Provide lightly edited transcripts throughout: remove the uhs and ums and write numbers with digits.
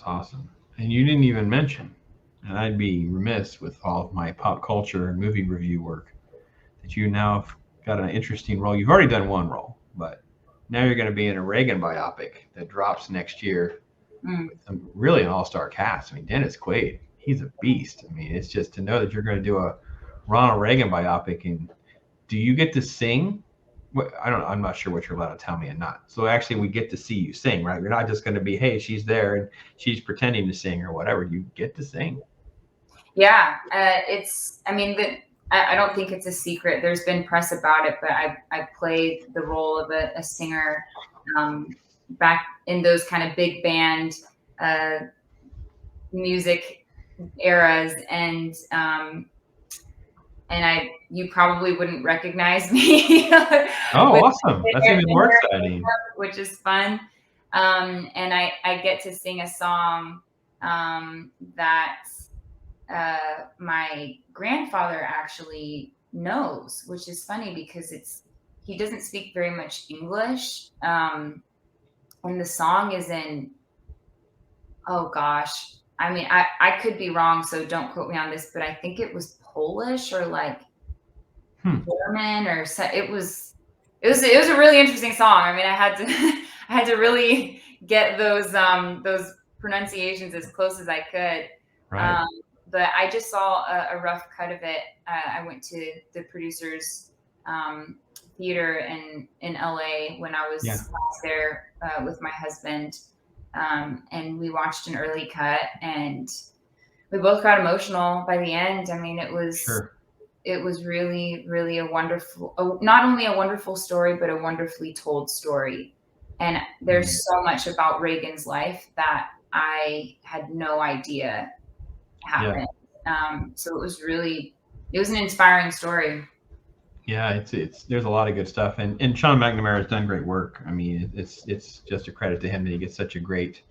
awesome. And you didn't even mention, and I'd be remiss with all of my pop culture and movie review work, that you now have got an interesting role. You've already done one role, but now you're going to be in a Reagan biopic that drops next year Mm. with really an all-star cast. I mean, Dennis Quaid, he's a beast. I mean, it's just to know that you're going to do a Ronald Reagan biopic. And do you get to sing? What, I don't. I'm not sure what you're allowed to tell me and not. So actually, we get to see you sing, right? You're not just going to be, hey, she's there and she's pretending to sing or whatever. You get to sing. Yeah, it's. I mean, I don't think it's a secret. There's been press about it, but I played the role of a singer back in those kind of big band music eras, and you probably wouldn't recognize me. Oh, awesome! That's even more exciting. Which is fun. And I get to sing a song that my grandfather actually knows, which is funny because he doesn't speak very much English. And the song is in, oh gosh, I mean, I could be wrong, so don't quote me on this, but I think it was Polish or like German or so. It was a really interesting song. I mean, I had to really get those pronunciations as close as I could. Right. But I just saw a rough cut of it. I went to the producer's theater in LA when I was last there with my husband. And we watched an early cut, and we both got emotional by the end. I mean, it was really, really a wonderful, not only a wonderful story, but a wonderfully told story. And there's so much about Reagan's life that I had no idea happened. So it was an inspiring story. Yeah, it's there's a lot of good stuff, and Sean McNamara has done great work. I mean, it's just a credit to him that he gets such a great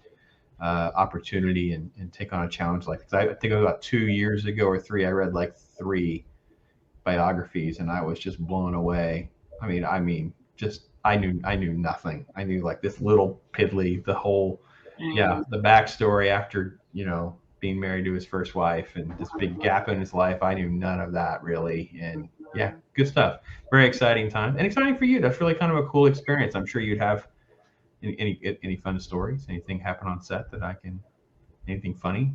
opportunity and take on a challenge like this. I think it was about 2 years ago or three. I read like 3 biographies, and I was just blown away. I mean, just I knew nothing. I knew like this little piddly, the whole the backstory after being married to his first wife and this big gap in his life. I knew none of that really, and yeah, good stuff. Very exciting time, and exciting for you. That's really kind of a cool experience. I'm sure you'd have any fun stories. Anything happen on set that I can? Anything funny?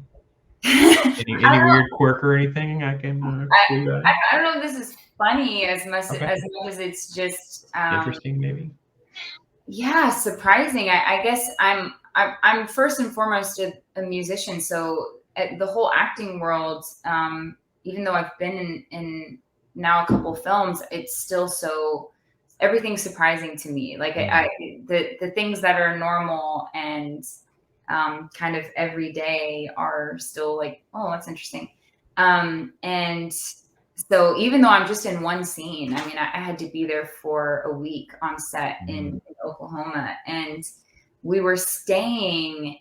any weird quirk or anything I can? I don't know if this is funny as much as it's just interesting, maybe. Yeah, surprising. I guess I'm first and foremost a musician, so the whole acting world, even though I've been in now a couple films, it's still everything's surprising to me. Like the things that are normal and kind of every day are still like, oh, that's interesting. And so even though I'm just in one scene, I mean, I had to be there for a week on set in Oklahoma, and we were staying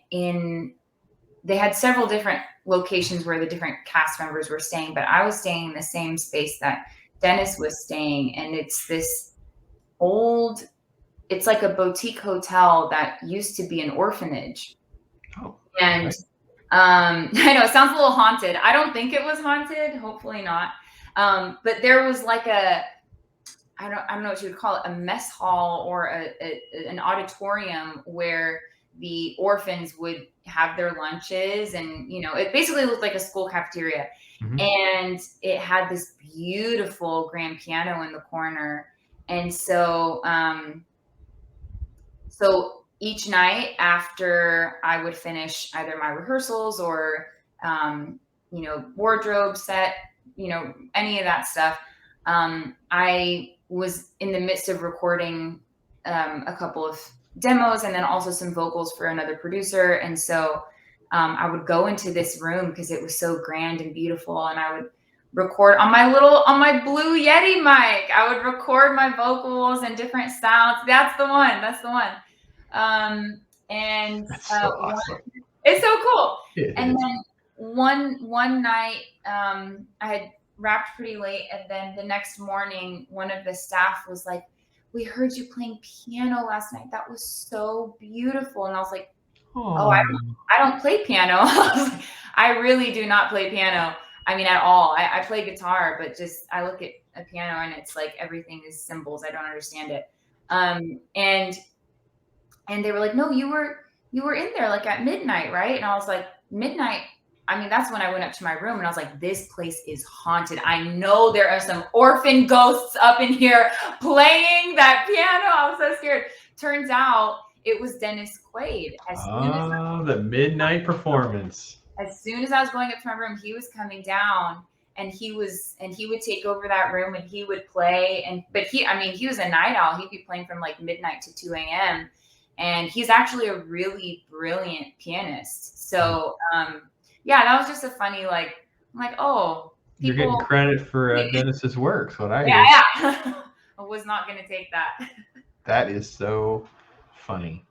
they had several different locations where the different cast members were staying, but I was staying in the same space that Dennis was staying. And it's this it's like a boutique hotel that used to be an orphanage. Oh, and I know it sounds a little haunted. I don't think it was haunted. Hopefully not. But there was like I don't know what you would call it, a mess hall or an auditorium where the orphans would have their lunches, and it basically looked like a school cafeteria. And it had this beautiful grand piano in the corner. And so each night after I would finish either my rehearsals or wardrobe set, any of that stuff, I was in the midst of recording a couple of demos and then also some vocals for another producer. And so I would go into this room because it was so grand and beautiful, and I would record on my Blue Yeti mic. I would record my vocals and different sounds. That's the one. And that's so awesome. It's so cool. And then one night I had wrapped pretty late, and then the next morning one of the staff was like, "We heard you playing piano last night. That was so beautiful." And I was like, Oh, I don't play piano. I really do not play piano. I mean, at all. I play guitar, but just I look at a piano and it's like everything is symbols. I don't understand it. And they were like, no, you were in there like at midnight, right? And I was like, midnight. I mean, that's when I went up to my room and I was like, this place is haunted. I know there are some orphan ghosts up in here playing that piano. I was so scared. Turns out it was Dennis Quaid. The midnight performance. As soon as I was going up to my room, he was coming down and he would take over that room and he would play. But he was a night owl. He'd be playing from like midnight to 2 a.m. And he's actually a really brilliant pianist. So, yeah, that was just a funny, like, I'm like, oh, you're getting credit for Dennis's work. What I hear. Yeah. I was not going to take that. That is so funny.